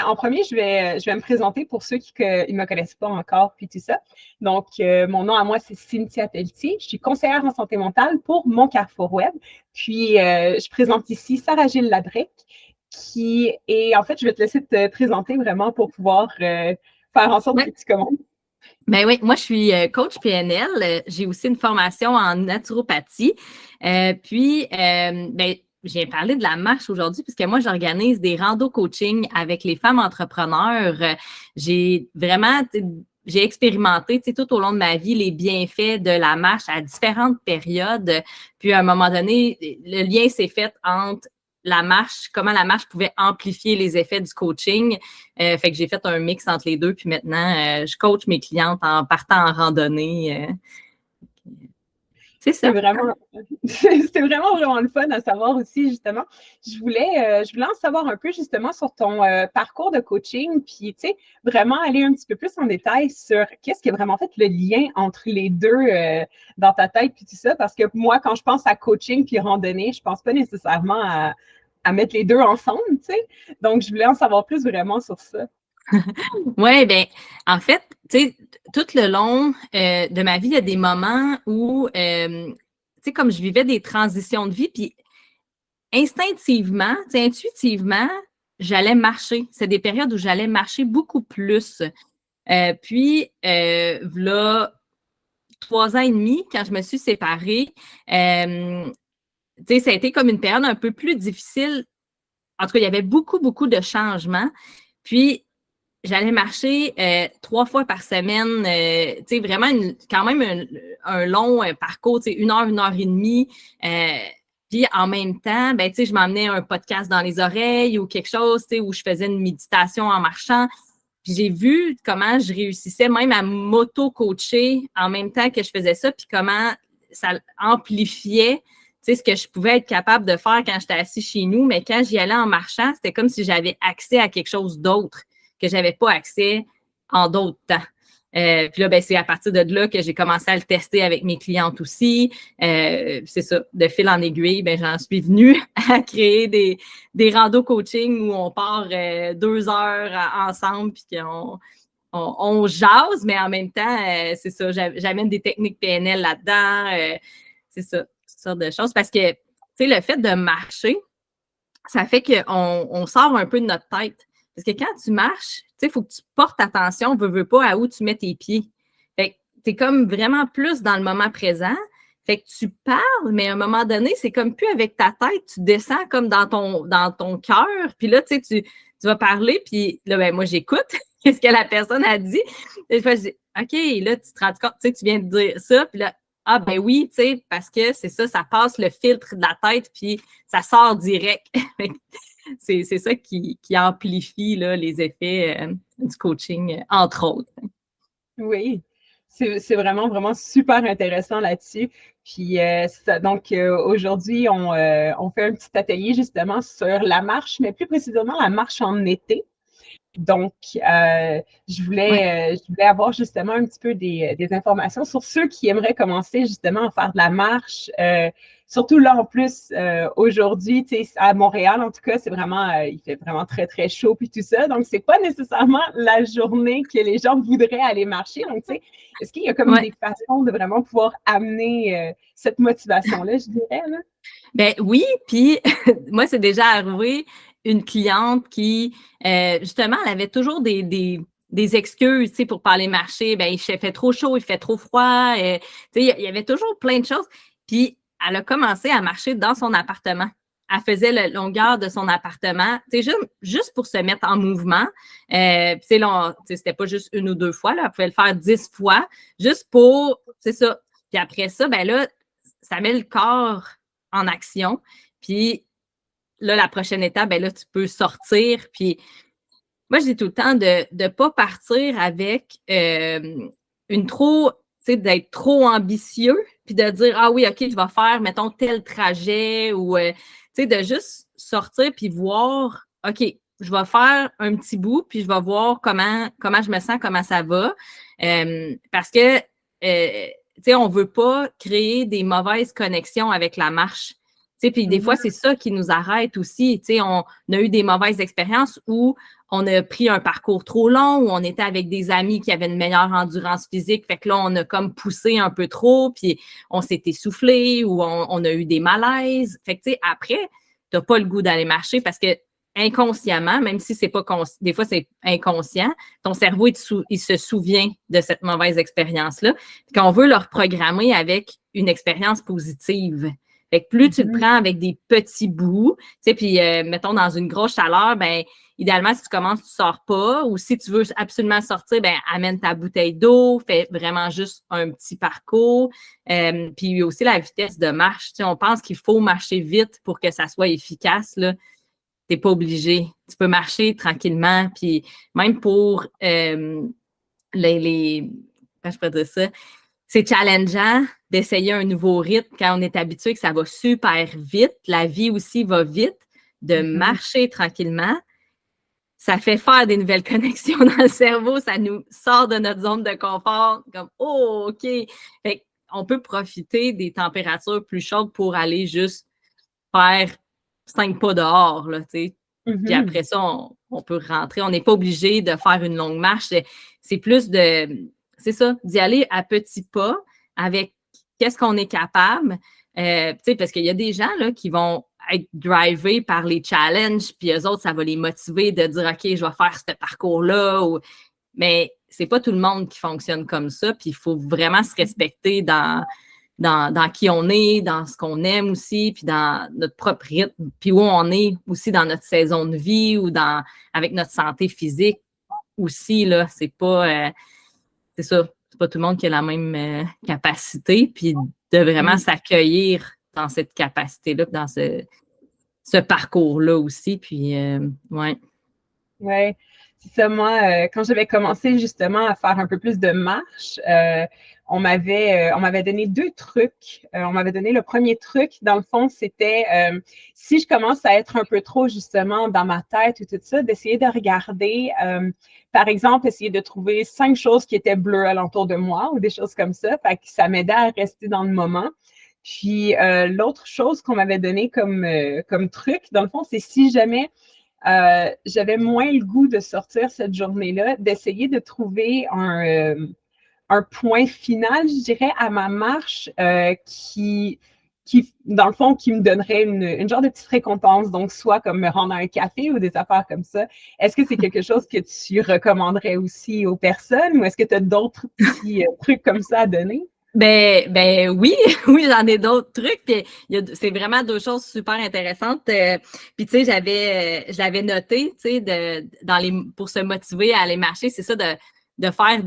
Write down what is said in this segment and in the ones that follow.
en premier, je vais me présenter pour ceux qui ne me connaissent pas encore, puis tout ça. Donc, mon nom à moi, c'est Cynthia Pelletier. Je suis conseillère en santé mentale pour Mon Carrefour Web. Puis, je présente ici Sarah-Gilles Ladrec, qui est, en fait, je vais te laisser te présenter vraiment pour pouvoir faire en sorte que tu commences. Ben oui, moi, je suis coach PNL. J'ai aussi une formation en naturopathie. Je viens parler de la marche aujourd'hui puisque moi, j'organise des randos coaching avec les femmes entrepreneurs. J'ai expérimenté tout au long de ma vie les bienfaits de la marche à différentes périodes. Puis, à un moment donné, le lien s'est fait entre la marche, comment la marche pouvait amplifier les effets du coaching. Fait que j'ai fait un mix entre les deux. Puis maintenant, je coach mes clientes en partant en randonnée. C'est ça. C'est vraiment le fun à savoir aussi, justement. Je voulais en savoir un peu, justement, sur ton parcours de coaching, puis, tu sais, vraiment aller un petit peu plus en détail sur qu'est-ce qui est vraiment fait le lien entre les deux dans ta tête, puis tout ça, parce que moi, quand je pense à coaching puis randonnée, je pense pas nécessairement à mettre les deux ensemble, tu sais. Donc, je voulais en savoir plus vraiment sur ça. Oui, bien, en fait, tu sais, tout le long de ma vie, il y a des moments où, tu sais, comme je vivais des transitions de vie, puis instinctivement, tu sais, intuitivement, j'allais marcher. C'est des périodes où j'allais marcher beaucoup plus. Là, 3 ans et demi, quand je me suis séparée, tu sais, ça a été comme une période un peu plus difficile. En tout cas, il y avait beaucoup, beaucoup de changements. Puis, j'allais marcher 3 fois par semaine, tu sais, vraiment quand même un long parcours, tu sais, 1 heure et demie. Puis en même temps, ben, tu sais, je m'emmenais un podcast dans les oreilles ou quelque chose, tu sais, où je faisais une méditation en marchant. Puis j'ai vu comment je réussissais même à m'auto-coacher en même temps que je faisais ça, puis comment ça amplifiait, tu sais, ce que je pouvais être capable de faire quand j'étais assis chez nous. Mais quand j'y allais en marchant, c'était comme si j'avais accès à quelque chose d'autre que je n'avais pas accès en d'autres temps. Puis là, ben, c'est à partir de là que j'ai commencé à le tester avec mes clientes aussi. C'est ça, de fil en aiguille, ben, j'en suis venue à créer des randos coaching où on part 2 heures ensemble puis on jase, mais en même temps, c'est ça, j'amène des techniques PNL là-dedans. C'est ça, toutes sortes de choses. Parce que, tu sais, le fait de marcher, ça fait qu'on sort un peu de notre tête. Parce que quand tu marches, tu sais, il faut que tu portes attention, veux pas, à où tu mets tes pieds. Fait que tu es comme vraiment plus dans le moment présent. Fait que tu parles, mais à un moment donné, c'est comme plus avec ta tête, tu descends comme dans ton cœur. Puis là, tu sais, tu vas parler, puis là, ben moi, j'écoute qu'est-ce que la personne a dit. Des fois, je dis, OK, là, tu te rends compte, tu sais, tu viens de dire ça, puis là, ah ben oui, tu sais, parce que c'est ça, ça passe le filtre de la tête, puis ça sort direct. C'est ça qui amplifie là, les effets du coaching, entre autres. Oui, c'est vraiment super intéressant là-dessus. Puis, donc, aujourd'hui, on fait un petit atelier justement sur la marche, mais plus précisément la marche en été. Donc, je voulais avoir justement un petit peu des informations sur ceux qui aimeraient commencer justement à faire de la marche. Surtout là, en plus, aujourd'hui, tu sais, à Montréal, en tout cas, c'est vraiment, il fait vraiment très, très chaud puis tout ça. Donc, c'est pas nécessairement la journée que les gens voudraient aller marcher. Donc, tu sais, est-ce qu'il y a comme des façons de vraiment pouvoir amener cette motivation-là, je dirais, là? Ben oui, puis moi, c'est déjà arrivé une cliente qui, justement, elle avait toujours des excuses, tu sais, pour pas aller marcher. Ben, il fait trop chaud, il fait trop froid. Tu sais, il y avait toujours plein de choses. Puis, elle a commencé à marcher dans son appartement. Elle faisait la longueur de son appartement, tu sais, juste pour se mettre en mouvement. Puis, c'était pas juste 1 ou 2 fois, là, elle pouvait le faire 10 fois, juste pour, c'est ça. Puis après ça, ben là, ça met le corps en action. Puis là, la prochaine étape, ben là, tu peux sortir. Puis moi, je dis tout le temps de ne pas partir avec une trop, tu sais, d'être trop ambitieux, puis de dire, ah oui, OK, je vais faire, mettons, tel trajet, ou, tu sais, de juste sortir puis voir, OK, je vais faire un petit bout, puis je vais voir comment je me sens, comment ça va. Parce que, tu sais, on ne veut pas créer des mauvaises connexions avec la marche. sais, puis des fois, c'est ça qui nous arrête aussi. Tu sais, on a eu des mauvaises expériences où on a pris un parcours trop long, où on était avec des amis qui avaient une meilleure endurance physique. Fait que là, on a comme poussé un peu trop, puis on s'est essoufflé ou on a eu des malaises. Fait que, tu sais, après, tu n'as pas le goût d'aller marcher parce que inconsciemment, même si c'est pas des fois c'est inconscient, ton cerveau, il se souvient de cette mauvaise expérience-là. Qu'on veut le reprogrammer avec une expérience positive. Fait que plus tu le prends avec des petits bouts, tu sais, puis mettons dans une grosse chaleur, ben idéalement, si tu commences, tu ne sors pas, ou si tu veux absolument sortir, ben amène ta bouteille d'eau, fais vraiment juste un petit parcours. Puis aussi la vitesse de marche. Tu sais, on pense qu'il faut marcher vite pour que ça soit efficace, là. Tu n'es pas obligé. Tu peux marcher tranquillement. Puis même pour comment je peux dire ça? C'est challengeant d'essayer un nouveau rythme quand on est habitué que ça va super vite. La vie aussi va vite. De marcher tranquillement, ça fait faire des nouvelles connexions dans le cerveau. Ça nous sort de notre zone de confort. Comme, oh, OK. Fait on peut profiter des températures plus chaudes pour aller juste faire 5 pas dehors, là, tu sais. Puis après ça, on peut rentrer. On n'est pas obligé de faire une longue marche. C'est plus c'est ça, d'y aller à petits pas avec qu'est-ce qu'on est capable. Tu sais, parce qu'il y a des gens là, qui vont être drivés par les challenges, puis eux autres, ça va les motiver de dire OK, je vais faire ce parcours-là. Mais c'est pas tout le monde qui fonctionne comme ça, puis il faut vraiment se respecter dans qui on est, dans ce qu'on aime aussi, puis dans notre propre rythme, puis où on est aussi dans notre saison de vie ou avec notre santé physique aussi, là. C'est pas, c'est ça, c'est pas tout le monde qui a la même capacité, puis de vraiment s'accueillir dans cette capacité-là, dans ce parcours-là aussi, puis ouais. Ouais, c'est ça. Moi, quand j'avais commencé justement à faire un peu plus de marche, on m'avait donné 2 trucs. On m'avait donné le premier truc, dans le fond, c'était si je commence à être un peu trop justement dans ma tête ou tout ça, d'essayer de regarder, par exemple, essayer de trouver 5 choses qui étaient bleues alentour de moi ou des choses comme ça. Fait que ça m'aidait à rester dans le moment. Puis l'autre chose qu'on m'avait donné comme truc, dans le fond, c'est si jamais j'avais moins le goût de sortir cette journée-là, d'essayer de trouver un point final, je dirais, à ma marche dans le fond, qui me donnerait une genre de petite récompense. Donc, soit comme me rendre à un café ou des affaires comme ça. Est-ce que c'est quelque chose que tu recommanderais aussi aux personnes ou est-ce que tu as d'autres petits trucs comme ça à donner? Ben oui, oui, j'en ai d'autres trucs. Puis c'est vraiment 2 choses super intéressantes. Puis tu sais, je l'avais noté, tu sais, pour se motiver à aller marcher, c'est ça de faire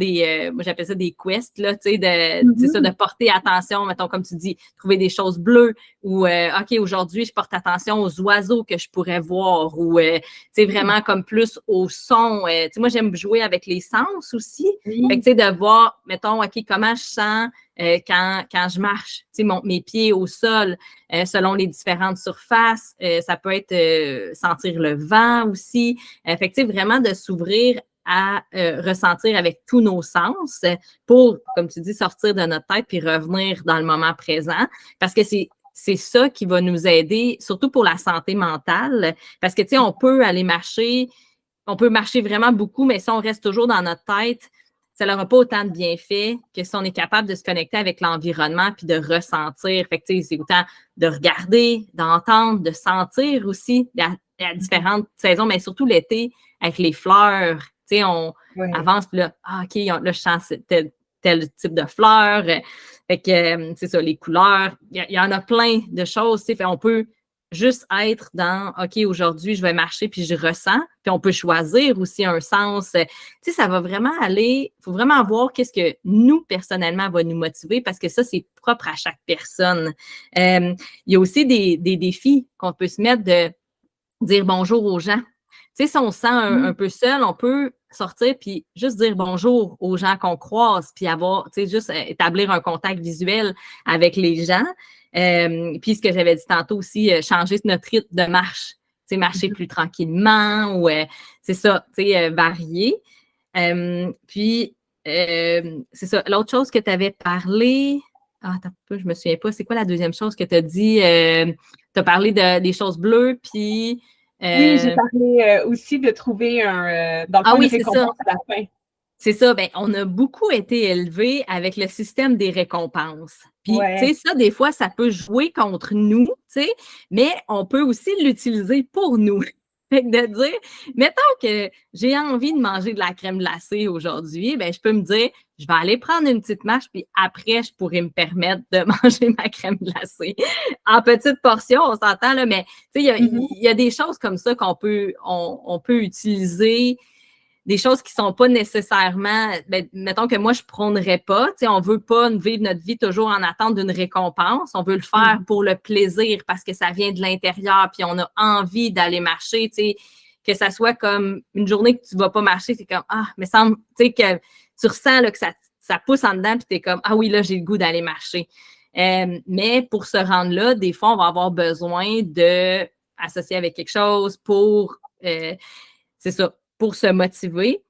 moi j'appelle ça des quests, là, tu sais, c'est ça, de porter attention, mettons, comme tu dis, trouver des choses bleues ou, OK, aujourd'hui, je porte attention aux oiseaux que je pourrais voir ou, tu sais, vraiment comme plus au son. Tu sais, moi, j'aime jouer avec les sens aussi. Fait que, tu sais, de voir, mettons, OK, comment je sens quand je marche, tu sais, mes pieds au sol, selon les différentes surfaces. Ça peut être sentir le vent aussi. Fait que, tu sais, vraiment de s'ouvrir à ressentir avec tous nos sens pour, comme tu dis, sortir de notre tête puis revenir dans le moment présent. Parce que c'est ça qui va nous aider, surtout pour la santé mentale. Parce que, tu sais, on peut marcher vraiment beaucoup, mais si on reste toujours dans notre tête, ça n'aura pas autant de bienfaits que si on est capable de se connecter avec l'environnement puis de ressentir. Fait que, tu sais, c'est autant de regarder, d'entendre, de sentir aussi à différentes saisons, mais surtout l'été avec les fleurs. Tu sais, on avance, puis là, OK, là, je sens tel type de fleurs. Fait que, c'est ça, les couleurs. Il y en a plein de choses. Tu sais, fait on peut juste être dans, OK, aujourd'hui, je vais marcher, puis je ressens. Puis on peut choisir aussi un sens. Tu sais, ça va vraiment aller, il faut vraiment voir qu'est-ce que nous, personnellement, va nous motiver parce que ça, c'est propre à chaque personne. Il y a aussi des défis qu'on peut se mettre de dire bonjour aux gens. Tu sais, si on se sent un peu seul, on peut sortir puis juste dire bonjour aux gens qu'on croise puis avoir, tu sais, juste établir un contact visuel avec les gens. Puis ce que j'avais dit tantôt aussi, changer notre rythme de marche. Tu sais, marcher plus tranquillement ou c'est ça, tu sais, varier. Puis c'est ça. L'autre chose que tu avais parlé, attends un peu, je me souviens pas. C'est quoi la deuxième chose que tu as dit? Tu as parlé des choses bleues, puis... Oui, j'ai parlé aussi de trouver dans le fond, une oui, c'est ça. récompense à la fin. C'est ça, ben, on a beaucoup été élevés avec le système des récompenses. Puis, tu sais, ça, des fois, ça peut jouer contre nous, tu sais, mais on peut aussi l'utiliser pour nous. Fait que de dire, mettons que j'ai envie de manger de la crème glacée aujourd'hui, ben, je peux me dire, je vais aller prendre une petite marche, puis après, je pourrais me permettre de manger ma crème glacée. En petite portion, on s'entend, là, mais tu sais, il y a des choses comme ça on peut utiliser des choses qui ne sont pas nécessairement, ben, mettons que moi, je ne prônerais pas. On ne veut pas vivre notre vie toujours en attente d'une récompense. On veut le faire pour le plaisir parce que ça vient de l'intérieur, puis on a envie d'aller marcher. Que ça soit comme une journée que tu ne vas pas marcher, c'est comme, mais semble, que tu ressens là, que ça pousse en dedans, puis tu es comme, oui, là, j'ai le goût d'aller marcher. Mais pour se rendre là, des fois, on va avoir besoin de associer avec quelque chose pour, c'est ça, pour se motiver.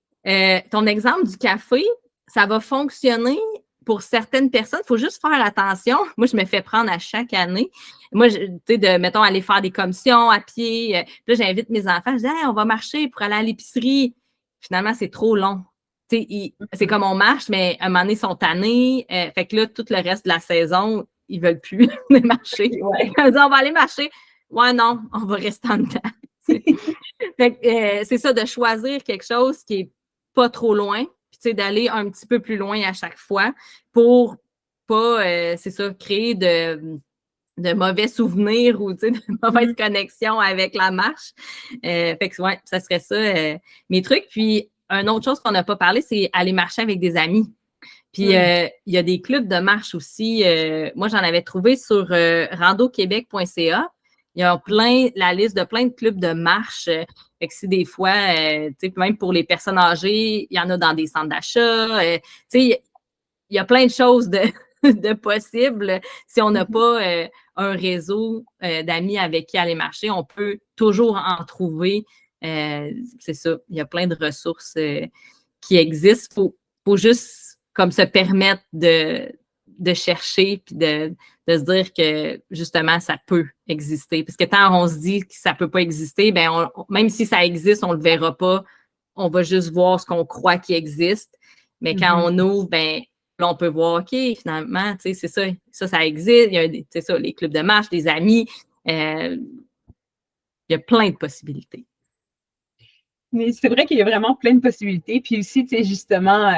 Ton exemple du café, ça va fonctionner pour certaines personnes. Il faut juste faire attention. Moi, je me fais prendre à chaque année. Moi, tu sais, mettons, aller faire des commissions à pied. Puis là, j'invite mes enfants. Je dis, hey, on va marcher pour aller à l'épicerie. Finalement, c'est trop long. C'est comme on marche, mais à un moment donné, ils sont tannés. Fait que là, tout le reste de la saison, ils ne veulent plus marcher. Ouais. Ils disent, on va aller marcher. Ouais, non, on va rester en dedans. C'est ça, de choisir quelque chose qui n'est pas trop loin, puis d'aller un petit peu plus loin à chaque fois pour pas, c'est ça, créer de mauvais souvenirs ou de mauvaises connexions avec la marche. Fait que ouais, ça serait ça, mes trucs. Puis, une autre chose qu'on n'a pas parlé, c'est aller marcher avec des amis. Puis, il y a des clubs de marche aussi. Moi, j'en avais trouvé sur randoquebec.ca. Il y a la liste de plein de clubs de marche. Fait que si des fois, même pour les personnes âgées, il y en a dans des centres d'achat. Il y a plein de choses de possibles. Si on n'a pas un réseau d'amis avec qui aller marcher, on peut toujours en trouver. C'est ça. Il y a plein de ressources qui existent. Faut juste comme se permettre de chercher puis de se dire que justement, ça peut exister. Parce que tant on se dit que ça ne peut pas exister, ben même si ça existe, on ne le verra pas. On va juste voir ce qu'on croit qui existe. Mais quand on ouvre, ben là, on peut voir, OK, finalement, c'est ça existe. Il y a ça, les clubs de marche, des amis. Il y a plein de possibilités. Mais c'est vrai qu'il y a vraiment plein de possibilités. Puis aussi, tu sais, justement,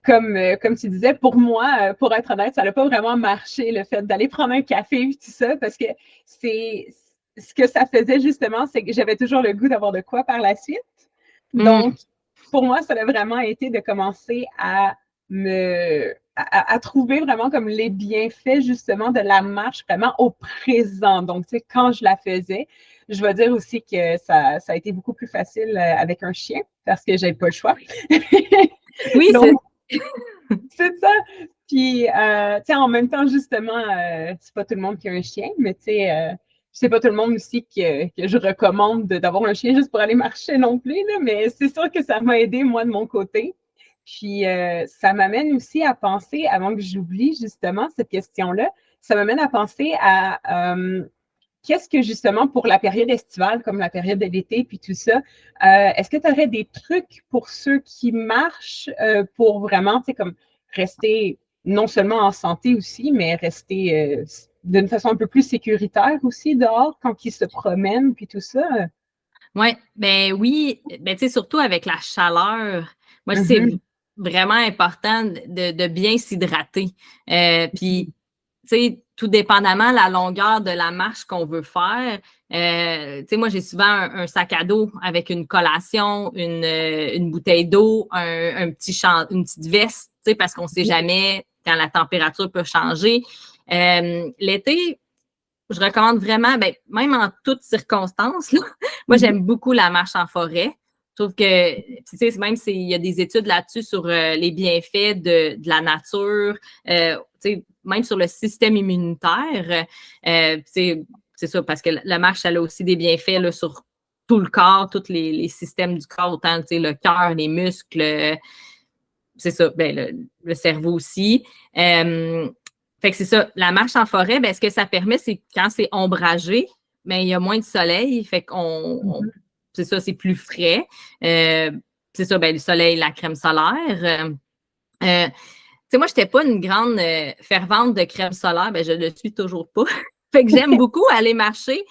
comme tu disais, pour moi, pour être honnête, ça n'a pas vraiment marché le fait d'aller prendre un café et tout ça, parce que c'est ce que ça faisait justement, c'est que j'avais toujours le goût d'avoir de quoi par la suite. Donc, pour moi, ça a vraiment été de commencer à trouver vraiment comme les bienfaits justement de la marche vraiment au présent. Donc, tu sais, quand je la faisais, je vais dire aussi que ça a été beaucoup plus facile avec un chien parce que j'avais pas le choix. Oui, donc, c'est ça. Puis, tu sais, en même temps, justement, c'est pas tout le monde qui a un chien, mais tu sais, c'est pas tout le monde aussi que je recommande d'avoir un chien juste pour aller marcher non plus, là, mais c'est sûr que ça m'a aidé, moi, de mon côté. Puis, ça m'amène aussi à penser, avant que j'oublie justement cette question-là, ça m'amène à penser à qu'est-ce que justement pour la période estivale, comme la période de l'été, puis tout ça, est-ce que tu aurais des trucs pour ceux qui marchent pour vraiment, tu sais, comme rester non seulement en santé aussi, mais rester d'une façon un peu plus sécuritaire aussi dehors quand ils se promènent, puis tout ça? Ouais, oui, tu sais, surtout avec la chaleur. Moi, c'est vraiment important de bien s'hydrater. Puis, tu sais, tout dépendamment de la longueur de la marche qu'on veut faire. Tu sais, moi, j'ai souvent un sac à dos avec une collation, une bouteille d'eau, une petite veste, tu sais, parce qu'on ne sait jamais quand la température peut changer. L'été, je recommande vraiment, même en toutes circonstances, là, moi, j'aime beaucoup la marche en forêt. Je trouve que, tu sais, même s'il y a des études là-dessus sur les bienfaits de la nature, tu sais, même sur le système immunitaire, c'est ça, parce que la marche, elle a aussi des bienfaits là, sur tout le corps, tous les systèmes du corps, autant tu sais, le cœur, les muscles, c'est ça, le cerveau aussi. Fait Fait que c'est ça, la marche en forêt, ben, ce que ça permet, c'est quand c'est ombragé, ben, il y a moins de soleil, fait c'est ça, c'est plus frais. C'est ça, ben, le soleil, la crème solaire. Tu sais, moi, je n'étais pas une grande fervente de crème solaire, ben, je ne le suis toujours pas. Fait que j'aime beaucoup aller marcher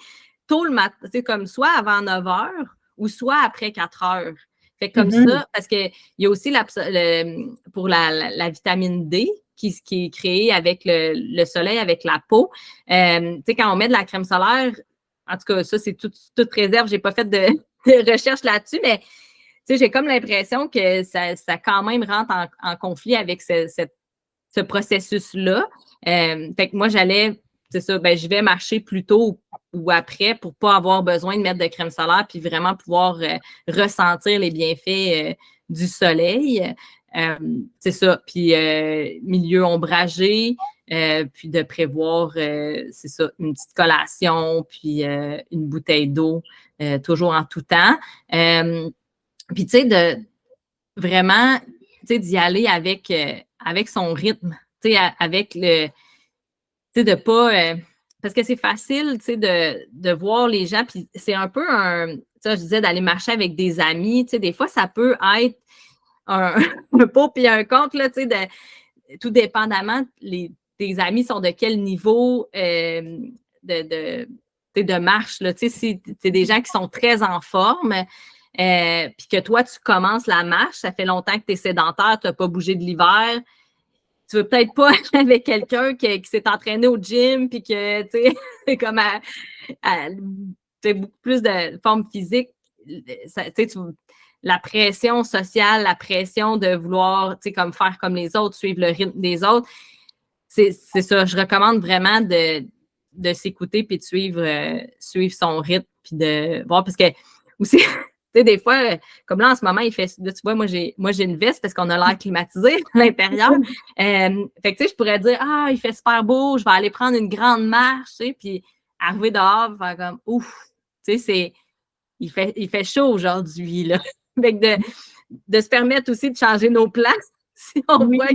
tôt le matin, tu sais, comme soit avant 9 heures ou soit après 4 heures. Fait que comme ça, parce qu'il y a aussi pour la vitamine D qui est créée avec le soleil, avec la peau. Tu sais, quand on met de la crème solaire, en tout cas, ça, c'est toute réserve. Je n'ai pas fait de recherche là-dessus, mais tu sais, j'ai comme l'impression que ça quand même rentre en conflit avec ce processus-là. Fait que moi, c'est ça, ben, je vais marcher plus tôt ou après pour ne pas avoir besoin de mettre de crème solaire puis vraiment pouvoir ressentir les bienfaits du soleil. C'est ça. Puis milieu ombragé, puis de prévoir, c'est ça, une petite collation, puis une bouteille d'eau, toujours en tout temps. Puis, tu sais, de vraiment, tu sais, d'y aller avec son rythme, tu sais, avec le, tu sais, de pas, parce que c'est facile, tu sais, de voir les gens, puis c'est un peu tu sais, je disais d'aller marcher avec des amis, tu sais, des fois, ça peut être un pour puis un contre, là, tu sais, tout dépendamment, tes amis sont de quel niveau de marche, là, tu sais, si c'est des gens qui sont très en forme, puis que toi, tu commences la marche, ça fait longtemps que tu es sédentaire, tu n'as pas bougé de l'hiver, tu veux peut-être pas aller avec quelqu'un qui s'est entraîné au gym, puis que, tu sais, c'est comme beaucoup plus de forme physique, tu sais, la pression sociale, la pression de vouloir, tu sais, comme faire comme les autres, suivre le rythme des autres, c'est ça. Je recommande vraiment de s'écouter puis de suivre son rythme puis de voir, parce que aussi, tu sais, des fois, comme là, en ce moment, il fait, là, tu vois, moi, j'ai une veste parce qu'on a l'air climatisé à l'intérieur. Fait que, tu sais, je pourrais dire, il fait super beau, je vais aller prendre une grande marche, tu sais, puis arriver dehors, faire comme, ouf, tu sais, il fait chaud aujourd'hui, là. Fait que de se permettre aussi de changer nos places. Si on voit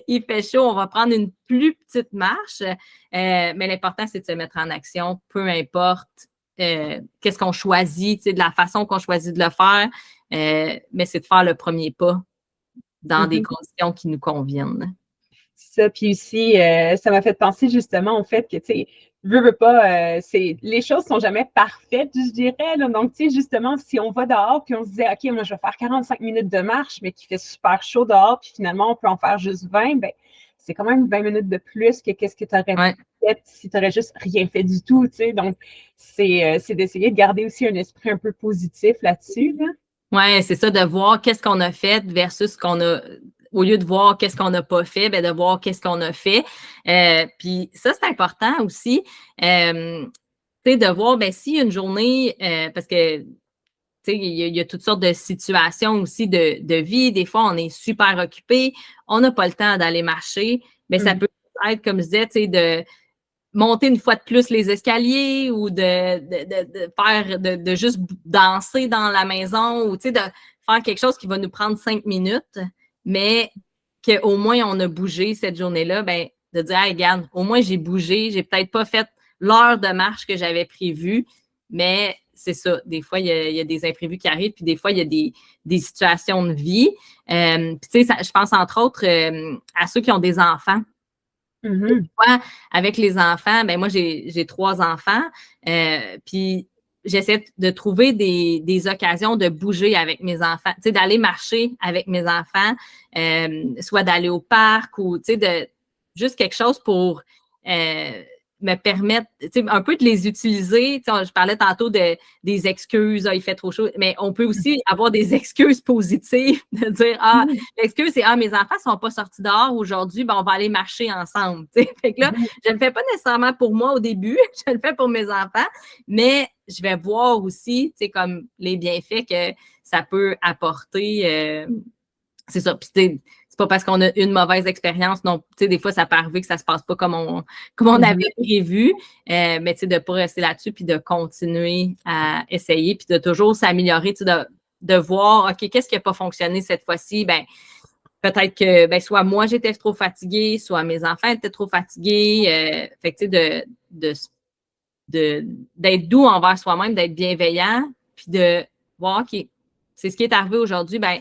qu'il fait chaud, on va prendre une plus petite marche. Mais l'important, c'est de se mettre en action, peu importe qu'est-ce qu'on choisit, de la façon qu'on choisit de le faire. Mais c'est de faire le premier pas dans des conditions qui nous conviennent. Ça, puis aussi, ça m'a fait penser justement au fait que, tu sais, veux pas, les choses sont jamais parfaites, je dirais. Là. Donc, tu sais, justement, si on va dehors puis on se disait, OK, moi, je vais faire 45 minutes de marche, mais qu'il fait super chaud dehors, puis finalement, on peut en faire juste 20, ben, c'est quand même 20 minutes de plus que qu'est-ce que tu aurais fait si tu n'aurais juste rien fait du tout, tu sais. Donc, c'est d'essayer de garder aussi un esprit un peu positif là-dessus. Là. Oui, c'est ça, de voir qu'est-ce qu'on a fait versus ce qu'on a. Au lieu de voir qu'est-ce qu'on n'a pas fait, ben de voir qu'est-ce qu'on a fait. Puis ça, c'est important aussi. Tu sais, de voir, ben si une journée, parce que, tu sais, il y a toutes sortes de situations aussi de vie. Des fois, on est super occupé, on n'a pas le temps d'aller marcher, mais ça peut être, comme je disais, tu sais, de monter une fois de plus les escaliers ou de faire, de juste danser dans la maison ou, tu sais, de faire quelque chose qui va nous prendre 5 minutes, mais qu'au moins on a bougé cette journée-là, ben, de dire, hey, regarde, au moins j'ai bougé, j'ai peut-être pas fait l'heure de marche que j'avais prévue, mais c'est ça, des fois, il y a des imprévus qui arrivent, puis des fois, il y a des situations de vie. Puis, tu sais, je pense entre autres à ceux qui ont des enfants. Moi, avec les enfants, ben moi, j'ai 3 enfants, puis j'essaie de trouver des occasions de bouger avec mes enfants, tu sais, d'aller marcher avec mes enfants, soit d'aller au parc ou, tu sais, juste quelque chose pour me permettre, tu sais, un peu de les utiliser. Tu sais, je parlais tantôt des excuses, il fait trop chaud, mais on peut aussi avoir des excuses positives, de dire, l'excuse, c'est, mes enfants ne sont pas sortis dehors aujourd'hui, ben on va aller marcher ensemble. Tu sais. Fait que là, je ne le fais pas nécessairement pour moi au début, je le fais pour mes enfants, mais je vais voir aussi, tu sais, comme les bienfaits que ça peut apporter. C'est ça. Puis, c'est pas parce qu'on a une mauvaise expérience, non. Tu sais, des fois, ça peut arriver que ça se passe pas comme on avait prévu. Mais tu sais, de ne pas rester là-dessus, puis de continuer à essayer, puis de toujours s'améliorer, tu sais, de voir, OK, qu'est-ce qui n'a pas fonctionné cette fois-ci? Ben, peut-être que ben, soit moi j'étais trop fatiguée, soit mes enfants étaient trop fatigués. Fait que, tu sais, d'être doux envers soi-même, d'être bienveillant, puis de voir, OK, c'est ce qui est arrivé aujourd'hui, ben,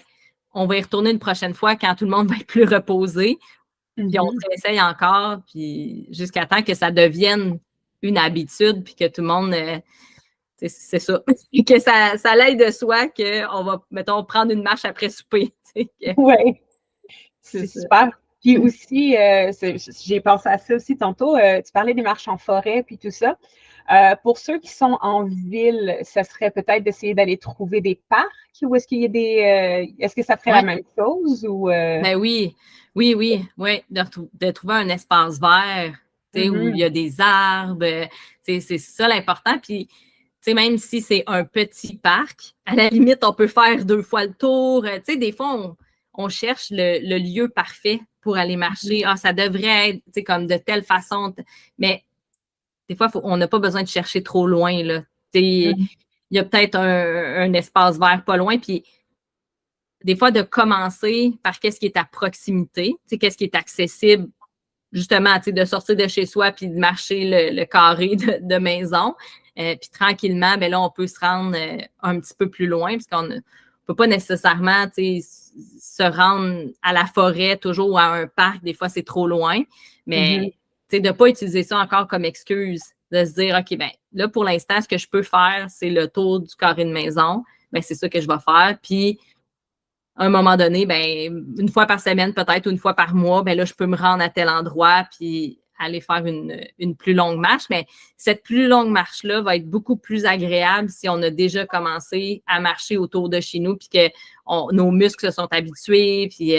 on va y retourner une prochaine fois quand tout le monde va être plus reposé, puis on se réessaye encore, puis jusqu'à temps que ça devienne une habitude, puis que tout le monde, c'est ça, que ça l'aide de soi qu'on va, mettons, prendre une marche après souper. Oui, C'est c'est ça. super. Puis aussi, j'ai pensé à ça aussi tantôt, tu parlais des marches en forêt, puis tout ça. Pour ceux qui sont en ville, ça serait peut-être d'essayer d'aller trouver des parcs ou est-ce qu'il y a est-ce que ça ferait la Ouais. même chose ou Ben oui, de trouver un espace vert, tu sais, où il y a des arbres, c'est ça l'important. Puis, tu sais, même si c'est un petit parc, à la limite, on peut faire 2 fois le tour. Tu sais, des fois, on cherche le lieu parfait pour aller marcher. Ah, ça devrait être, tu sais, comme de telle façon. Mais des fois, on n'a pas besoin de chercher trop loin, là. Tu sais, il y a peut-être un espace vert pas loin, puis des fois, de commencer par qu'est-ce qui est à proximité, qu'est-ce qui est accessible, justement, de sortir de chez soi puis de marcher le carré de maison. Puis tranquillement, ben là, on peut se rendre un petit peu plus loin, parce qu'on ne peut pas nécessairement se rendre à la forêt toujours ou à un parc. Des fois, c'est trop loin. Mais de ne pas utiliser ça encore comme excuse, de se dire, OK, ben là, pour l'instant, ce que je peux faire, c'est le tour du carré de maison. Ben, c'est ça que je vais faire. Puis, à un moment donné, ben, une fois par semaine, peut-être, ou une fois par mois, ben là, je peux me rendre à tel endroit puis aller faire une plus longue marche. Mais cette plus longue marche-là va être beaucoup plus agréable si on a déjà commencé à marcher autour de chez nous puis que nos muscles se sont habitués, puis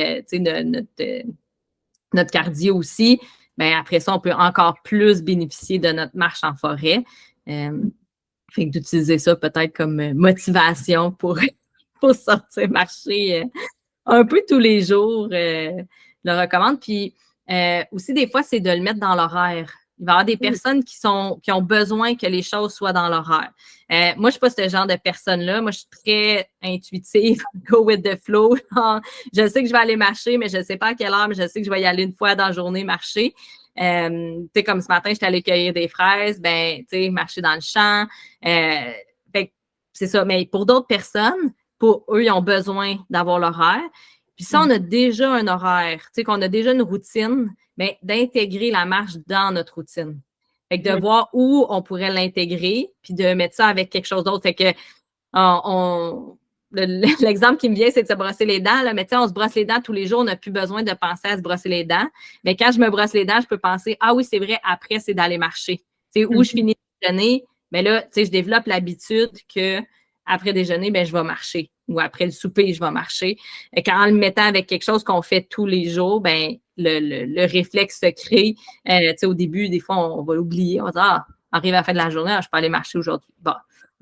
notre cardio aussi. Ben, après ça, on peut encore plus bénéficier de notre marche en forêt. Fait que d'utiliser ça peut-être comme motivation pour sortir marcher un peu tous les jours, je le recommande. Puis aussi, des fois, c'est de le mettre dans l'horaire. Il va y avoir des personnes qui ont besoin que les choses soient dans l'horaire. Moi, je ne suis pas ce genre de personne-là. Moi, je suis très intuitive, go with the flow. Je sais que je vais aller marcher, mais je ne sais pas à quelle heure, mais je sais que je vais y aller une fois dans la journée marcher. Tu sais, comme ce matin, j'étais allée cueillir des fraises, ben, tu sais, marcher dans le champ. C'est ça. Mais pour d'autres personnes, pour eux, ils ont besoin d'avoir l'horaire. Puis ça, on a déjà un horaire, tu sais, qu'on a déjà une routine, mais d'intégrer la marche dans notre routine. Fait que de voir où on pourrait l'intégrer, puis de mettre ça avec quelque chose d'autre. Fait que l'exemple qui me vient, c'est de se brosser les dents. Là, mais tu sais, on se brosse les dents tous les jours, on n'a plus besoin de penser à se brosser les dents. Mais quand je me brosse les dents, je peux penser, ah oui, c'est vrai, après, c'est d'aller marcher. Tu sais, où je finis de déjeuner, mais là, tu sais, je développe l'habitude que après déjeuner, ben, je vais marcher. Ou après le souper, je vais marcher. Et en le mettant avec quelque chose qu'on fait tous les jours, ben, le réflexe se crée. Tu sais, au début, des fois, on va l'oublier. On va dire, ah, arrive à la fin de la journée, je peux aller marcher aujourd'hui. Bon,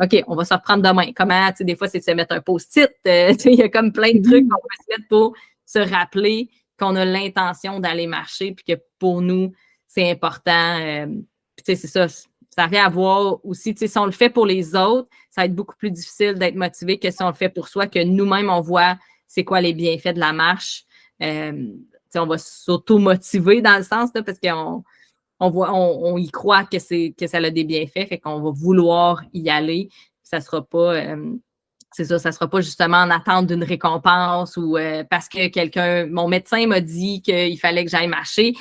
OK, on va se reprendre demain. Comment, tu sais, des fois, c'est de se mettre un post-it. Tu sais, il y a comme plein de trucs qu'on peut se mettre pour se rappeler qu'on a l'intention d'aller marcher, puis que pour nous, c'est important. Puis, tu sais, c'est ça. Ça vient à voir aussi, tu sais, si on le fait pour les autres, ça va être beaucoup plus difficile d'être motivé que si on le fait pour soi, que nous-mêmes, on voit c'est quoi les bienfaits de la marche. On va s'auto-motiver dans le sens, là, parce on y croit que ça a des bienfaits, fait qu'on va vouloir y aller. Ça sera pas, ça sera pas justement en attente d'une récompense ou parce que mon médecin m'a dit qu'il fallait que j'aille marcher.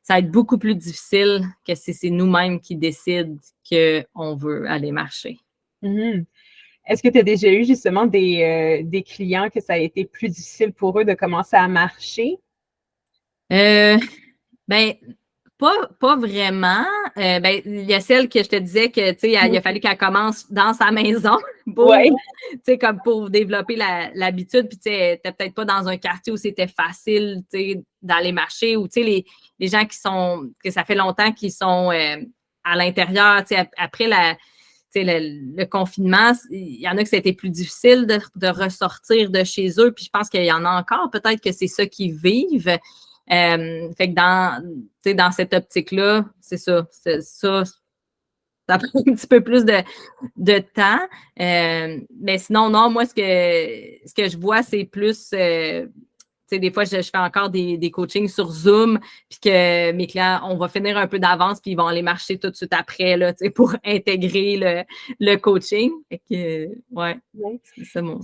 Ça va être beaucoup plus difficile que si c'est nous-mêmes qui décident qu'on veut aller marcher. Est-ce que tu as déjà eu justement des clients que ça a été plus difficile pour eux de commencer à marcher? Ben, pas vraiment. Ben, il y a celle que je te disais que, tu sais, il a fallu qu'elle commence dans sa maison comme pour développer l'habitude. Puis, tu sais, elle n'était peut-être pas dans un quartier où c'était facile, tu sais, d'aller marcher ou, tu sais, les gens que ça fait longtemps qu'ils sont à l'intérieur, tu sais, après le confinement, il y en a que c'était plus difficile de ressortir de chez eux. Puis, je pense qu'il y en a encore, peut-être que c'est ça qu'ils vivent. Fait que dans cette optique-là, c'est ça. Ça prend un petit peu plus de temps. Mais sinon, non, moi, ce que je vois, c'est plus sais, des fois, je fais encore des coachings sur Zoom, puis que mes clients, on va finir un peu d'avance, puis ils vont aller marcher tout de suite après, là, tu sais, pour intégrer le coaching. Fait que, ouais, Ouais. c'est ça mon...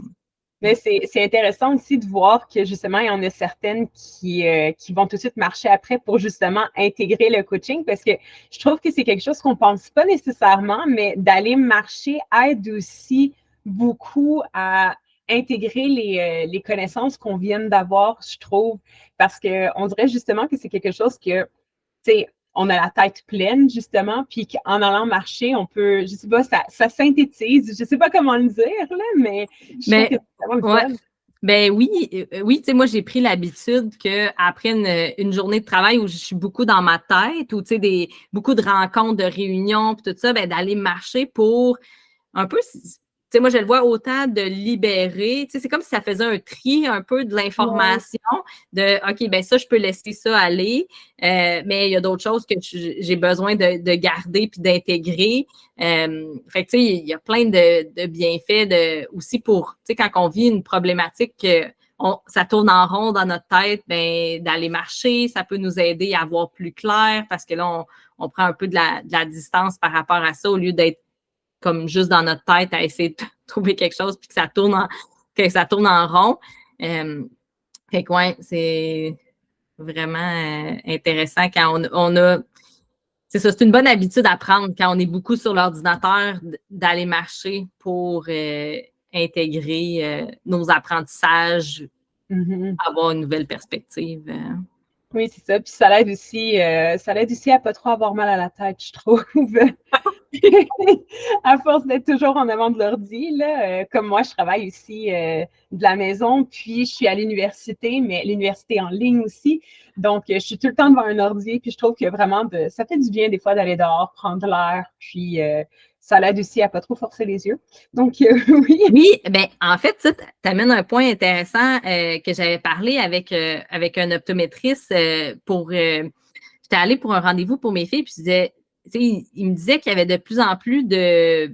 Mais c'est intéressant aussi de voir que justement, il y en a certaines qui vont tout de suite marcher après pour justement intégrer le coaching parce que je trouve que c'est quelque chose qu'on pense pas nécessairement, mais d'aller marcher aide aussi beaucoup à intégrer les connaissances qu'on vient d'avoir, je trouve, parce qu'on dirait justement que c'est quelque chose que, tu sais, on a la tête pleine, justement, puis qu'en allant marcher, on peut, je sais pas, ça synthétise, je sais pas comment le dire, là, mais je trouve que Mais, c'est vraiment le ouais. fun. Ben oui, oui, tu sais, moi, j'ai pris l'habitude qu'après une journée de travail où je suis beaucoup dans ma tête, ou tu sais, beaucoup de rencontres, de réunions, puis tout ça, ben, d'aller marcher pour un peu, tu sais, moi, je le vois autant de libérer, tu sais, c'est comme si ça faisait un tri un peu de Ouais. l'information, de, OK, ben ça, je peux laisser ça aller, mais il y a d'autres choses que j'ai besoin de garder puis d'intégrer. Fait que, tu sais, il y a plein de bienfaits aussi pour, tu sais, quand on vit une problématique ça tourne en rond dans notre tête, ben, d'aller marcher, ça peut nous aider à voir plus clair parce que là, on prend un peu de la distance par rapport à ça au lieu d'être comme juste dans notre tête à essayer de trouver quelque chose puis que ça tourne en rond. Fait que ouais, c'est vraiment intéressant quand on a. C'est ça, c'est une bonne habitude à prendre quand on est beaucoup sur l'ordinateur d'aller marcher pour intégrer nos apprentissages, Mhm. avoir une nouvelle perspective. Oui, c'est ça. Puis ça l'aide aussi à pas trop avoir mal à la tête, je trouve. À force d'être toujours en avant de l'ordi, là, comme moi, je travaille aussi de la maison, puis je suis à l'université, mais l'université en ligne aussi. Donc, je suis tout le temps devant un ordi, puis je trouve que vraiment, ça fait du bien des fois d'aller dehors, prendre l'air, puis ça l'aide aussi à pas trop forcer les yeux. Donc, oui. Oui, ben en fait, ça t'amènes un point intéressant que j'avais parlé avec un optométriste j'étais allée pour un rendez-vous pour mes filles, puis il me disait qu'il y avait de plus en plus de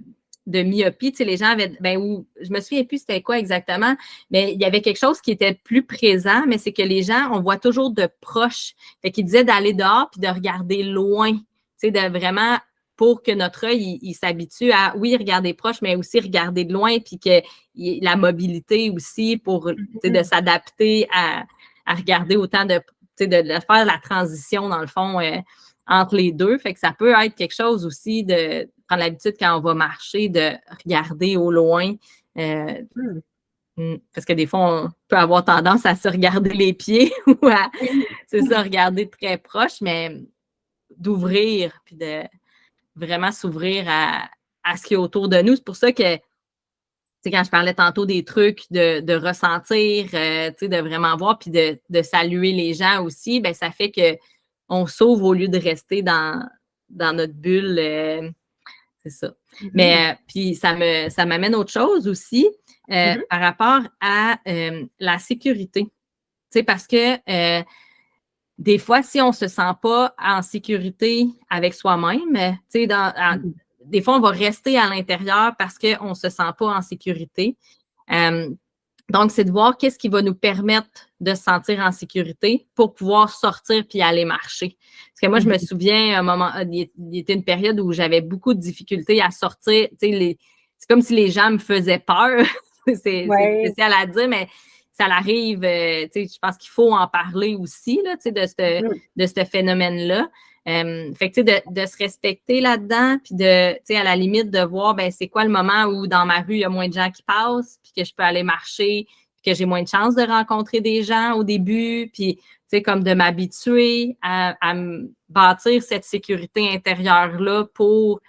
myopie. Tu sais, les gens avaient, je me souviens plus c'était quoi exactement, mais il y avait quelque chose qui était plus présent, mais c'est que les gens, on voit toujours de proche. Fait qu'il disait d'aller dehors puis de regarder loin. Tu sais, de vraiment pour que notre œil il s'habitue à, oui, regarder proche, mais aussi regarder de loin, puis que la mobilité aussi pour de s'adapter à regarder autant de faire la transition, dans le fond, entre les deux. Fait que ça peut être quelque chose aussi de prendre l'habitude quand on va marcher, de regarder au loin. Parce que des fois, on peut avoir tendance à se regarder les pieds ou à, Oui. c'est ça, regarder très proche, mais d'ouvrir, puis de vraiment s'ouvrir à ce qui est autour de nous. C'est pour ça que, tu sais, quand je parlais tantôt des trucs de ressentir, tu sais, de vraiment voir, puis de saluer les gens aussi, ben ça fait qu'on s'ouvre au lieu de rester dans notre bulle. C'est ça. Mais puis ça m'amène autre chose aussi par rapport à la sécurité. Tu sais, parce que des fois, si on ne se sent pas en sécurité avec soi-même, tu sais, des fois, on va rester à l'intérieur parce qu'on ne se sent pas en sécurité. Donc, c'est de voir qu'est-ce qui va nous permettre de se sentir en sécurité pour pouvoir sortir puis aller marcher. Parce que moi, je me souviens, un moment, il y était une période où j'avais beaucoup de difficultés à sortir. Tu sais, c'est comme si les gens me faisaient peur. C'est Ouais. spécial à dire, mais ça l'arrive. Tu sais, je pense qu'il faut en parler aussi là, tu sais, de ce phénomène-là. Fait que, tu sais, de se respecter là-dedans, puis tu sais, à la limite, de voir, ben, c'est quoi le moment où dans ma rue, il y a moins de gens qui passent, puis que je peux aller marcher, puis que j'ai moins de chances de rencontrer des gens au début, puis, tu sais, comme de m'habituer à me bâtir cette sécurité intérieure-là pour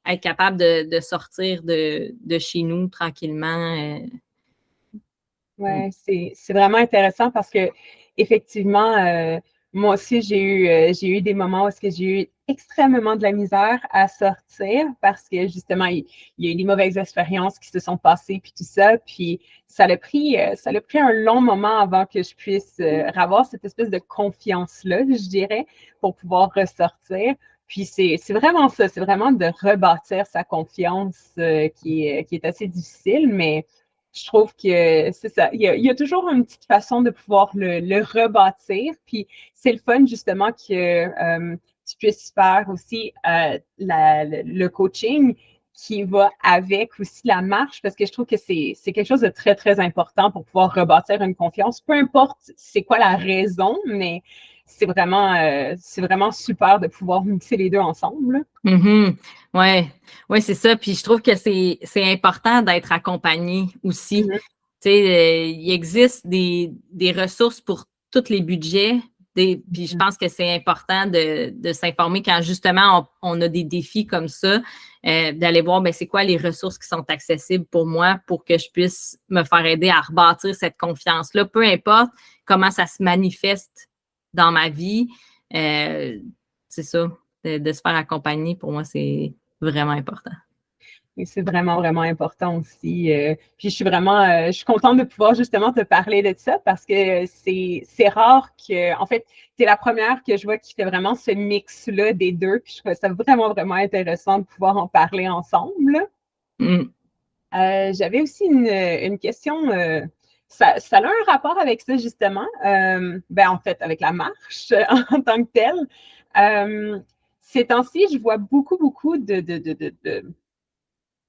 être capable de sortir de chez nous tranquillement. Ouais, c'est vraiment intéressant parce que effectivement, moi aussi j'ai eu des moments où est-ce que j'ai eu extrêmement de la misère à sortir parce que justement il y a eu des mauvaises expériences qui se sont passées puis tout ça, puis ça a pris un long moment avant que je puisse avoir cette espèce de confiance là, je dirais, pour pouvoir ressortir. Puis c'est vraiment ça, c'est vraiment de rebâtir sa confiance qui est assez difficile, mais je trouve que c'est ça. Il y a toujours une petite façon de pouvoir le rebâtir. Puis c'est le fun, justement, que tu puisses faire aussi le coaching qui va avec aussi la marche, parce que je trouve que c'est quelque chose de très, très important pour pouvoir rebâtir une confiance. Peu importe c'est quoi la raison, mais c'est vraiment super de pouvoir mixer les deux ensemble. Mm-hmm. Ouais, ouais, c'est ça. Puis je trouve que c'est important d'être accompagné aussi. Mm-hmm. Tu sais, il existe des ressources pour tous les budgets. Puis je pense que c'est important de s'informer quand justement on a des défis comme ça, d'aller voir ben, c'est quoi les ressources qui sont accessibles pour moi pour que je puisse me faire aider à rebâtir cette confiance-là, peu importe comment ça se manifeste dans ma vie. C'est ça, de se faire accompagner, pour moi, c'est vraiment important. Et c'est vraiment, vraiment important aussi. Puis je suis contente de pouvoir justement te parler de ça parce que c'est rare que, en fait, tu es la première que je vois qui fait vraiment ce mix-là des deux. Puis je trouve ça vraiment, vraiment intéressant de pouvoir en parler ensemble. Mm. J'avais aussi une question. Ça a un rapport avec ça, justement. Ben, en fait, avec la marche en tant que telle. Ces temps-ci, je vois beaucoup, beaucoup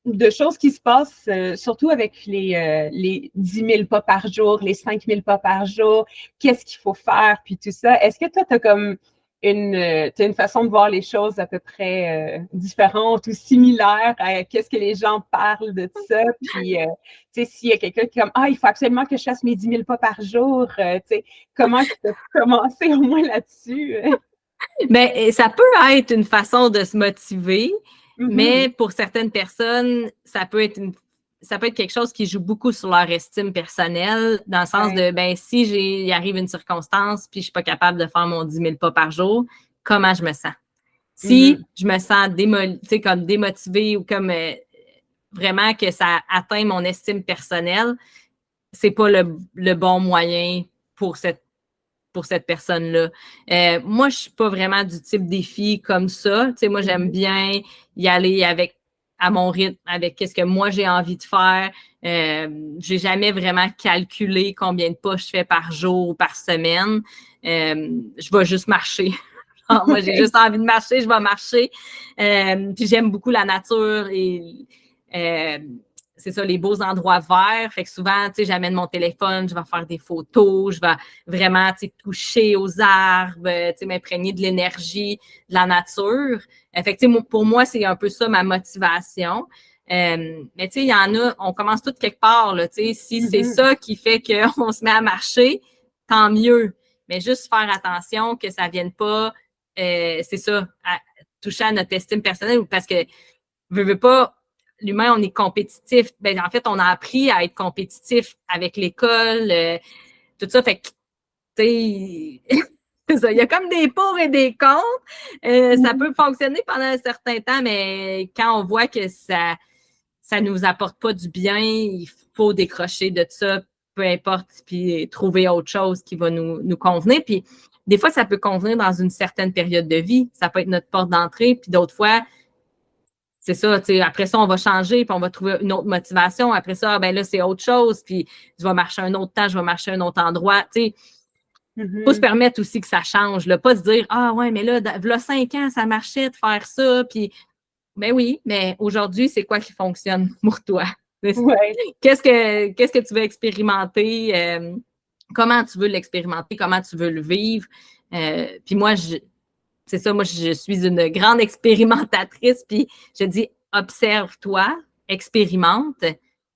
de choses qui se passent, surtout avec les 10 000 pas par jour, les 5 000 pas par jour, qu'est-ce qu'il faut faire, puis tout ça. Est-ce que toi, tu as comme t'as une façon de voir les choses à peu près différente ou similaire à qu'est-ce que les gens parlent de ça? Puis, tu sais, s'il y a quelqu'un qui est comme, ah, il faut absolument que je fasse mes 10 000 pas par jour, tu sais, comment tu peux commencer au moins là-dessus? Ben, ça peut être une façon de se motiver, Mm-hmm. mais pour certaines personnes, ça peut être quelque chose qui joue beaucoup sur leur estime personnelle, dans le sens Ouais. de, ben, si il arrive une circonstance puis je suis pas capable de faire mon 10 000 pas par jour, comment je me sens? Mm-hmm. Si je me sens comme démotivée ou comme vraiment que ça atteint mon estime personnelle, c'est pas le bon moyen pour cette personne-là. Moi, je suis pas vraiment du type défi comme ça. Tu sais, moi, j'aime Mm-hmm. bien y aller à mon rythme, avec qu'est-ce que moi j'ai envie de faire. J'ai jamais vraiment calculé combien de pas je fais par jour ou par semaine. Je vais juste marcher. Moi, j'ai juste envie de marcher, je vais marcher. Puis j'aime beaucoup la nature et c'est ça, les beaux endroits verts. Fait que souvent, tu sais, j'amène mon téléphone, je vais faire des photos, je vais vraiment, tu sais, toucher aux arbres, tu sais, m'imprégner de l'énergie de la nature. Fait que, tu sais, pour moi, c'est un peu ça ma motivation. Mais tu sais, il y en a, on commence tout quelque part, là, tu sais, si c'est Mm-hmm. ça qui fait qu'on se met à marcher, tant mieux. Mais juste faire attention que ça ne vienne pas, c'est ça, toucher à notre estime personnelle, parce que, veux pas, l'humain, on est compétitif. Ben, en fait, on a appris à être compétitif avec l'école, tout ça. Fait que, tu sais, c'est ça. Il y a comme des pour et des contre. Ça peut fonctionner pendant un certain temps, mais quand on voit que ça nous apporte pas du bien, il faut décrocher de ça, peu importe, puis trouver autre chose qui va nous convenir. Puis des fois, ça peut convenir dans une certaine période de vie. Ça peut être notre porte d'entrée, puis d'autres fois, c'est ça, tu sais, après ça, on va changer, puis on va trouver une autre motivation. Après ça, ben là, c'est autre chose, puis je vais marcher un autre temps, je vais marcher un autre endroit. Tu sais, il faut se Mm-hmm. permettre aussi que ça change, là, pas se dire, ah ouais, mais là, 5 ans, ça marchait de faire ça, puis ben oui, mais aujourd'hui, c'est quoi qui fonctionne pour toi? Ouais. Qu'est-ce que tu veux expérimenter? Comment tu veux l'expérimenter? Comment tu veux le vivre? Puis moi, c'est ça, moi, je suis une grande expérimentatrice, puis je dis, observe-toi, expérimente,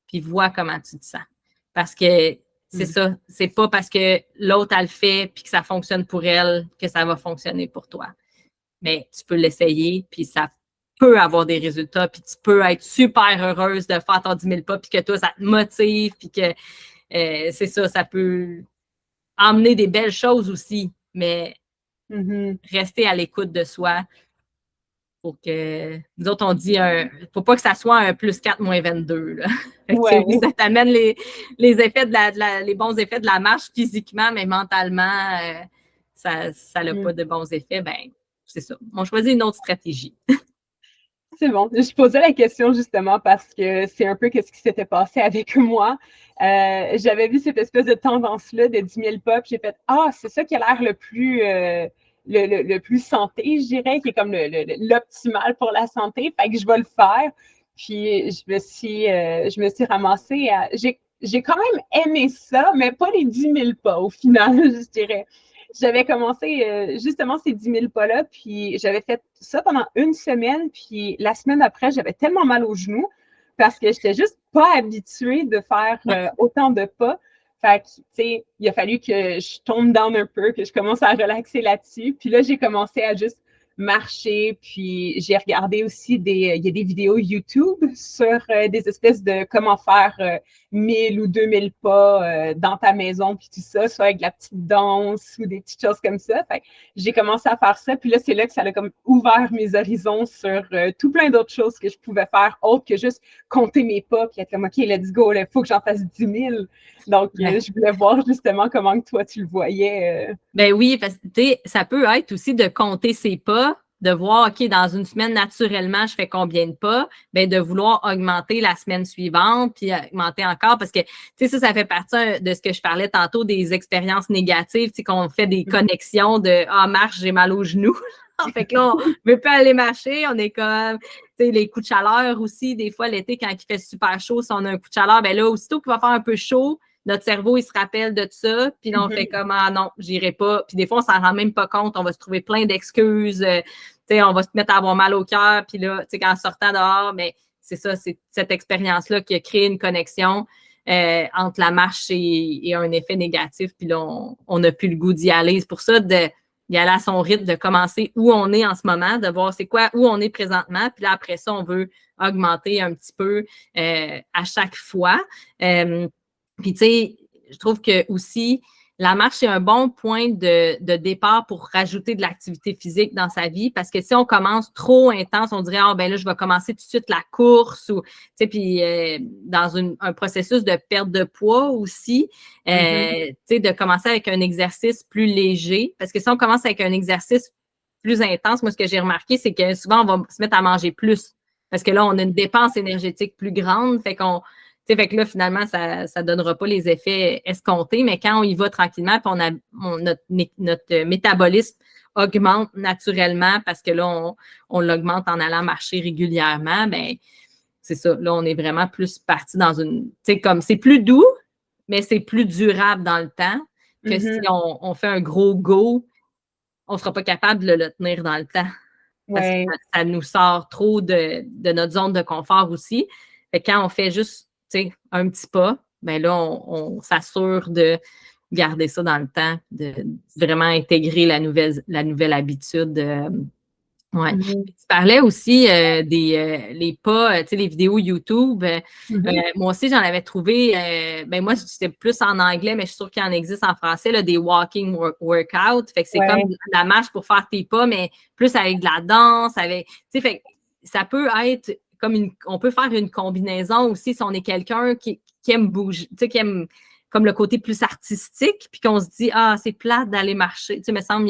puis vois comment tu te sens. Parce que c'est ça, c'est pas parce que l'autre, elle le fait, puis que ça fonctionne pour elle, que ça va fonctionner pour toi. Mais tu peux l'essayer, puis ça peut avoir des résultats, puis tu peux être super heureuse de faire ton 10 000 pas, puis que toi, ça te motive, puis que c'est ça, ça peut emmener des belles choses aussi, mais Mm-hmm. rester à l'écoute de soi pour que, nous autres, on dit, faut pas que ça soit un +4 -22. Là. Fait que, oui, Ouais. ça t'amène les effets les bons effets de la marche physiquement, mais mentalement, ça n'a Mm. pas de bons effets, ben c'est ça. On choisit une autre stratégie. C'est bon. Je posais la question justement parce que c'est un peu ce qui s'était passé avec moi. J'avais vu cette espèce de tendance-là de 10 000 pas, puis j'ai fait ah, c'est ça qui a l'air le plus le plus santé, je dirais, qui est comme l'optimal pour la santé. Fait que je vais le faire. Puis je me suis ramassée à. J'ai quand même aimé ça, mais pas les 10 000 pas au final, je dirais. J'avais commencé justement ces 10 000 pas-là, puis j'avais fait ça pendant une semaine, puis la semaine après, j'avais tellement mal aux genoux parce que j'étais juste pas habituée de faire autant de pas. Fait que, tu sais, il a fallu que je tombe down un peu, que je commence à relaxer là-dessus. Puis là, j'ai commencé à juste marcher, puis j'ai regardé aussi il y a des vidéos YouTube sur des espèces de comment faire 1000 ou 2000 pas dans ta maison, puis tout ça, soit avec de la petite danse ou des petites choses comme ça. Fait que j'ai commencé à faire ça, puis là, c'est là que ça a comme ouvert mes horizons sur tout plein d'autres choses que je pouvais faire, autre que juste compter mes pas, puis être comme, OK, let's go, il faut que j'en fasse 10 000. Donc, je voulais voir justement comment que toi, tu le voyais. Ben oui, parce que ça peut être aussi de compter ses pas, de voir, OK, dans une semaine, naturellement, je fais combien de pas, ben de vouloir augmenter la semaine suivante, puis augmenter encore, parce que, tu sais, ça fait partie de ce que je parlais tantôt, des expériences négatives, tu sais, qu'on fait des connexions de « Ah, marche, j'ai mal aux genoux ». Fait que là, on ne veut pas aller marcher, on est comme, tu sais, les coups de chaleur aussi, des fois, l'été, quand il fait super chaud, si on a un coup de chaleur, ben là, aussitôt qu'il va faire un peu chaud, notre cerveau, il se rappelle de ça, puis là, on fait comme « Ah non, j'irai pas ». Puis des fois, on s'en rend même pas compte, on va se trouver plein d'excuses, tu sais, on va se mettre à avoir mal au cœur, puis là, tu sais, en sortant dehors, mais c'est ça, c'est cette expérience-là qui a créé une connexion entre la marche et un effet négatif, puis là, on n'a plus le goût d'y aller. C'est pour ça d'y aller à son rythme, de commencer où on est en ce moment, de voir c'est quoi, où on est présentement, puis là, après ça, on veut augmenter un petit peu à chaque fois. Puis, tu sais, je trouve que aussi, la marche, c'est un bon point de départ pour rajouter de l'activité physique dans sa vie parce que si on commence trop intense, on dirait, ah, ben là, je vais commencer tout de suite la course ou, tu sais, puis dans un processus de perte de poids aussi, tu sais, de commencer avec un exercice plus léger parce que si on commence avec un exercice plus intense, moi, ce que j'ai remarqué, c'est que souvent, on va se mettre à manger plus parce que là, on a une dépense énergétique plus grande, fait que là, finalement, ça ne donnera pas les effets escomptés, mais quand on y va tranquillement, puis notre métabolisme augmente naturellement parce que là, on l'augmente en allant marcher régulièrement, ben c'est ça. Là, on est vraiment plus parti dans une. Tu sais, comme c'est plus doux, mais c'est plus durable dans le temps que si on fait un gros go, on ne sera pas capable de le tenir dans le temps. Parce que ça nous sort trop de notre zone de confort aussi. Fait que quand on fait juste un petit pas, ben là, on s'assure de garder ça dans le temps, de vraiment intégrer la nouvelle habitude. Ouais. Tu parlais aussi les pas, les vidéos YouTube. Moi aussi, j'en avais trouvé, ben moi, c'était plus en anglais, mais je suis sûre qu'il en existe en français, là, des walking workouts. Fait que c'est comme la marche pour faire tes pas, mais plus avec de la danse, fait que ça peut être comme on peut faire une combinaison aussi si on est quelqu'un qui aime bouger, qui aime comme le côté plus artistique, puis qu'on se dit, ah, c'est plate d'aller marcher. Tu sais, il me semble,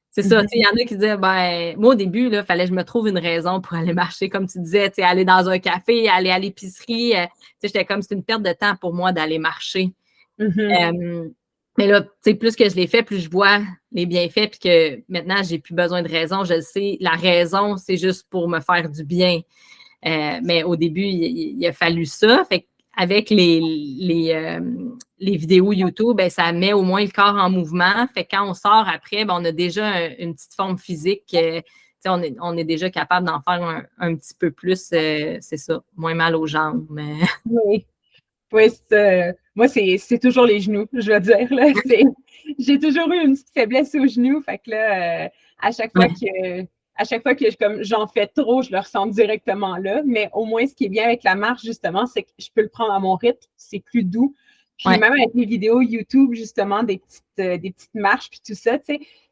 c'est ça, il y en a qui disaient, ben, moi, au début, il fallait que je me trouve une raison pour aller marcher, comme tu disais, aller dans un café, aller à l'épicerie. J'étais comme, c'est une perte de temps pour moi d'aller marcher. Mais là, plus que je l'ai fait, plus je vois les bienfaits, puis que maintenant, j'ai plus besoin de raison. Je le sais, la raison, c'est juste pour me faire du bien. Mais au début, il a fallu ça. Fait avec les vidéos YouTube, ben, ça met au moins le corps en mouvement. Fait que quand on sort après, ben, on a déjà une petite forme physique. On est déjà capable d'en faire un petit peu plus. C'est ça, moins mal aux jambes. Mais... Oui. Oui, moi, c'est toujours les genoux, je veux dire. Là. J'ai toujours eu une petite faiblesse aux genoux. Fait que là, à chaque fois que j'en fais trop, je le ressens directement là. Mais au moins, ce qui est bien avec la marche, justement, c'est que je peux le prendre à mon rythme. C'est plus doux. Puis même avec les vidéos YouTube, justement, des petites marches, puis tout ça,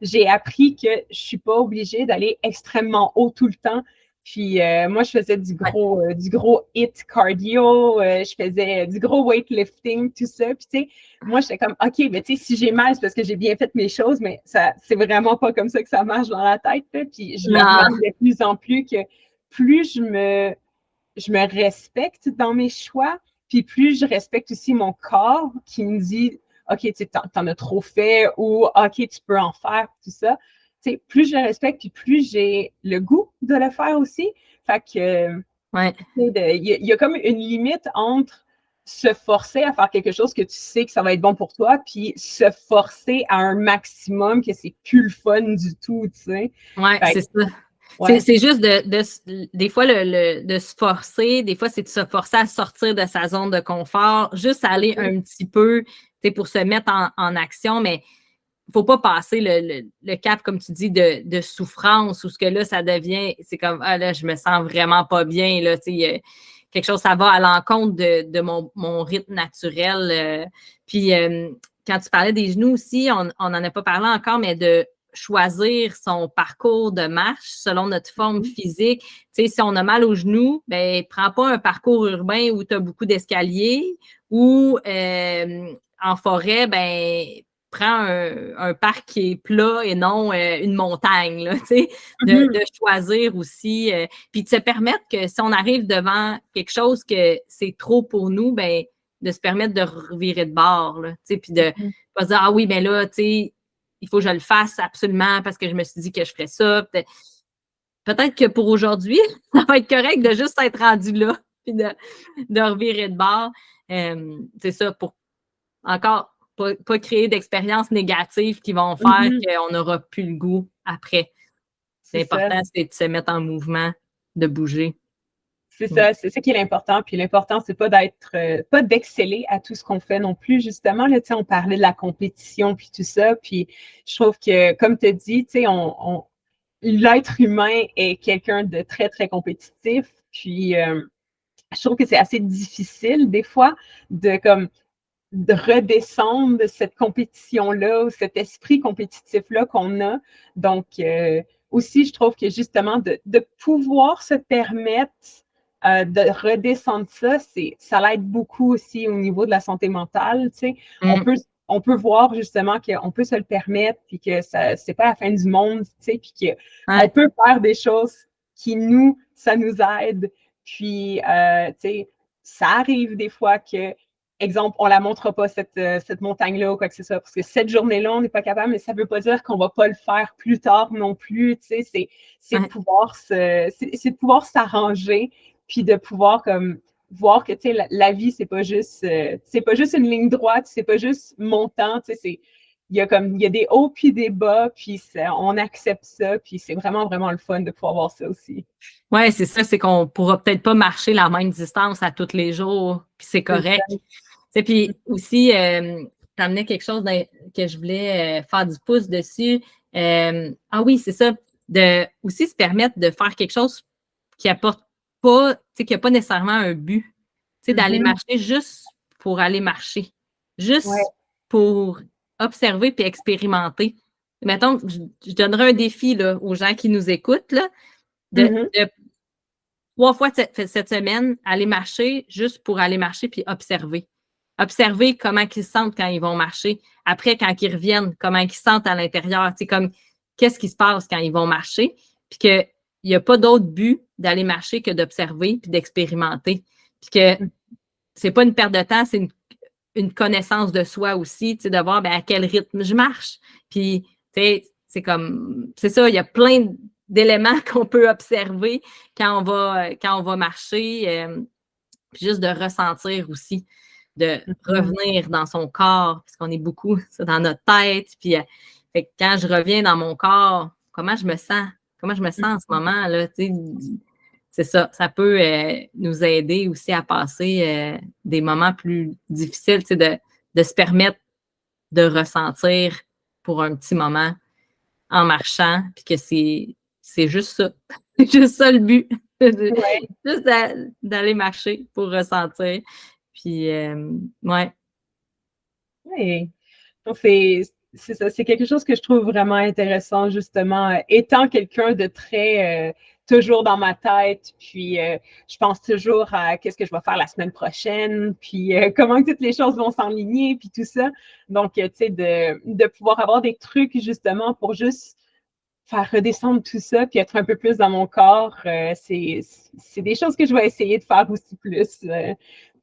j'ai appris que je suis pas obligée d'aller extrêmement haut tout le temps. Puis moi, je faisais du gros HIIT cardio, je faisais du gros weightlifting, tout ça. Puis tu sais, moi, j'étais comme, OK, mais tu sais, si j'ai mal, c'est parce que j'ai bien fait mes choses, mais ça, c'est vraiment pas comme ça que ça marche dans la tête. Là. Puis je me demande de plus en plus que plus je me respecte dans mes choix, puis plus je respecte aussi mon corps qui me dit OK, tu t'en as trop fait ou OK, tu peux en faire, tout ça. T'sais, plus je le respecte, puis plus j'ai le goût de le faire aussi. Fait que il y a comme une limite entre se forcer à faire quelque chose que tu sais que ça va être bon pour toi, puis se forcer à un maximum que c'est plus le fun du tout, tu sais. Oui, c'est ça. Ouais. C'est juste des fois de se forcer, des fois c'est de se forcer à sortir de sa zone de confort, juste aller un petit peu pour se mettre en action, mais il ne faut pas passer le cap, comme tu dis, de souffrance où ce que là, ça devient, c'est comme, ah là, je me sens vraiment pas bien, là, tu sais, quelque chose, ça va à l'encontre de mon rythme naturel. Puis, quand tu parlais des genoux aussi, on n'en a pas parlé encore, mais de choisir son parcours de marche selon notre forme physique. Tu sais, si on a mal aux genoux, ben prends pas un parcours urbain où tu as beaucoup d'escaliers ou en forêt, ben prends un parc qui est plat et non une montagne, là, tu sais, de choisir aussi, puis de se permettre que si on arrive devant quelque chose que c'est trop pour nous, ben de se permettre de revirer de bord, là, tu sais, puis de pas se dire, ah oui, ben là, tu sais, il faut que je le fasse absolument parce que je me suis dit que je ferais ça. Peut-être que pour aujourd'hui, ça va être correct de juste être rendu là, puis de revirer de bord. C'est ça, pour encore pas créer d'expériences négatives qui vont faire qu'on n'aura plus le goût après. C'est important, c'est de se mettre en mouvement, de bouger. C'est ça, c'est ça qui est l'important. Puis l'important, c'est pas pas d'exceller à tout ce qu'on fait non plus. Justement, là, on parlait de la compétition puis tout ça. Puis je trouve que, comme tu as dit, l'être humain est quelqu'un de très, très compétitif. Puis je trouve que c'est assez difficile des fois de redescendre de cette compétition-là ou cet esprit compétitif-là qu'on a. Donc, aussi, je trouve que justement, de pouvoir se permettre de redescendre ça, ça l'aide beaucoup aussi au niveau de la santé mentale. Tu sais. On peut voir justement qu'on peut se le permettre, puis que c'est pas la fin du monde, tu sais, puis qu'on peut faire des choses qui ça nous aide. Puis, tu sais, ça arrive des fois que exemple, on ne la montre pas, cette montagne-là ou quoi que ce soit, parce que cette journée-là, on n'est pas capable, mais ça ne veut pas dire qu'on ne va pas le faire plus tard non plus. Tu sais, c'est de pouvoir s'arranger, puis de pouvoir comme voir que tu sais, la vie, c'est pas juste une ligne droite, c'est pas juste montant, tu sais, il y a des hauts puis des bas, puis on accepte ça, puis c'est vraiment, vraiment le fun de pouvoir voir ça aussi. Oui, c'est ça, c'est qu'on ne pourra peut-être pas marcher la même distance à tous les jours, puis c'est correct. Puis aussi, tu amenais quelque chose que je voulais faire du pouce dessus. Ah oui, c'est ça, de aussi se permettre de faire quelque chose qui apporte pas, qui n'a pas nécessairement un but. D'aller marcher juste pour aller marcher. Juste pour observer puis expérimenter. Mettons, je donnerais un défi là, aux gens qui nous écoutent là, de 3 fois cette semaine, aller marcher juste pour aller marcher puis observer. Observer comment ils se sentent quand ils vont marcher. Après, quand ils reviennent, comment ils se sentent à l'intérieur. Comme qu'est-ce qui se passe quand ils vont marcher. Puis qu'il n'y a pas d'autre but d'aller marcher que d'observer puis d'expérimenter. Puis que c'est pas une perte de temps, c'est une connaissance de soi aussi, de voir à quel rythme je marche. Puis, c'est ça, il y a plein d'éléments qu'on peut observer quand on va marcher. Puis juste de ressentir aussi, de revenir dans son corps, parce qu'on est beaucoup dans notre tête. Puis fait que quand je reviens dans mon corps, comment je me sens? Comment je me sens en ce moment? Là, c'est ça. Ça peut nous aider aussi à passer des moments plus difficiles, de se permettre de ressentir pour un petit moment en marchant, puis que c'est juste ça. C'est juste ça le but. Juste d'aller marcher pour ressentir. Puis, ouais. Oui. Donc, c'est ça. C'est quelque chose que je trouve vraiment intéressant, justement. Étant quelqu'un de très toujours dans ma tête, puis je pense toujours à qu'est-ce que je vais faire la semaine prochaine, puis comment toutes les choses vont s'enligner, puis tout ça. Donc, tu sais, de pouvoir avoir des trucs, justement, pour juste faire redescendre tout ça, puis être un peu plus dans mon corps, c'est des choses que je vais essayer de faire aussi plus.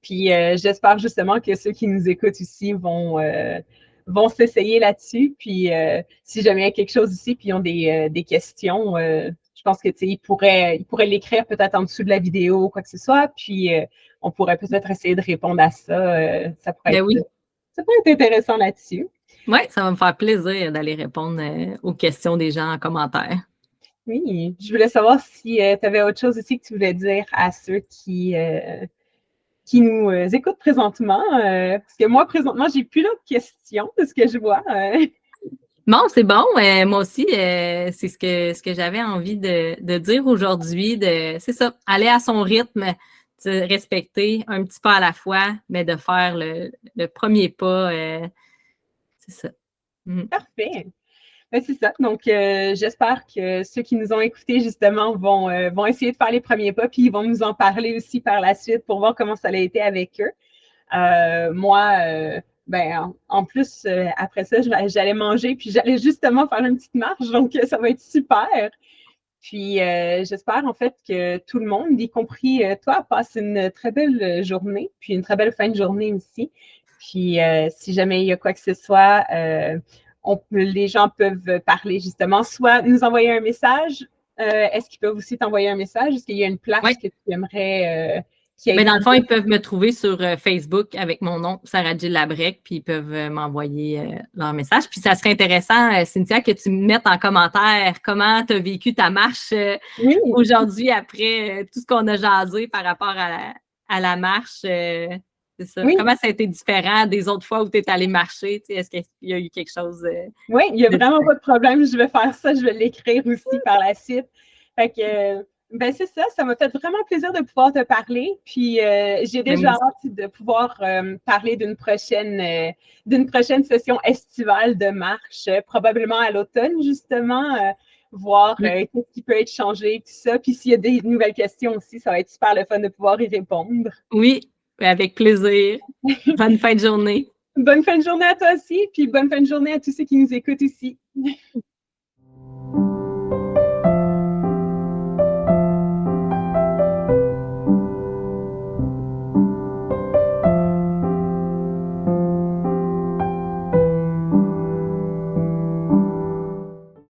Puis j'espère justement que ceux qui nous écoutent ici vont s'essayer là-dessus. Puis si jamais il y a quelque chose ici, puis ils ont des questions, je pense que ils pourraient l'écrire peut-être en dessous de la vidéo ou quoi que ce soit. Puis on pourrait peut-être essayer de répondre à ça. Ça pourrait Ben oui. être intéressant là-dessus. Oui, ça va me faire plaisir d'aller répondre aux questions des gens en commentaire. Oui, je voulais savoir si tu avais autre chose aussi que tu voulais dire à ceux qui nous écoutent présentement. Parce que moi, présentement, j'ai plus d'autres questions de ce que je vois. Bon, c'est bon. Moi aussi, c'est ce que j'avais envie de dire aujourd'hui. C'est ça, aller à son rythme, de respecter un petit pas à la fois, mais de faire le premier pas. C'est ça. Parfait. Ben, c'est ça. Donc, j'espère que ceux qui nous ont écoutés, justement, vont essayer de faire les premiers pas, puis ils vont nous en parler aussi par la suite pour voir comment ça a été avec eux. Moi, ben, en plus, après ça, j'allais manger, puis j'allais justement faire une petite marche, donc ça va être super. Puis, j'espère en fait que tout le monde, y compris toi, passe une très belle journée, puis une très belle fin de journée aussi. Puis, si jamais il y a quoi que ce soit, les gens peuvent parler justement, soit nous envoyer un message. Est-ce qu'ils peuvent aussi t'envoyer un message? Est-ce qu'il y a une place que tu aimerais qu'il y ait? Mais dans le fond, ils peuvent me trouver sur Facebook avec mon nom, Sarah Gilles Labrec, puis ils peuvent m'envoyer leur message. Puis ça serait intéressant, Cynthia, que tu me mettes en commentaire comment tu as vécu ta marche aujourd'hui après tout ce qu'on a jasé par rapport à la marche. C'est ça. Oui. Comment ça a été différent des autres fois où tu es allé marcher? Est-ce qu'il y a eu quelque chose? Oui, il n'y a vraiment pas de problème. Je vais faire ça. Je vais l'écrire aussi par la suite. Fait que, ben c'est ça. Ça m'a fait vraiment plaisir de pouvoir te parler. Puis, j'ai déjà hâte de pouvoir parler d'une prochaine session estivale de marche, probablement à l'automne, justement. Voir qu'est-ce qui peut être changé, tout ça. Puis, s'il y a des nouvelles questions aussi, ça va être super le fun de pouvoir y répondre. Oui, avec plaisir. Bonne fin de journée. Bonne fin de journée à toi aussi, puis bonne fin de journée à tous ceux qui nous écoutent ici.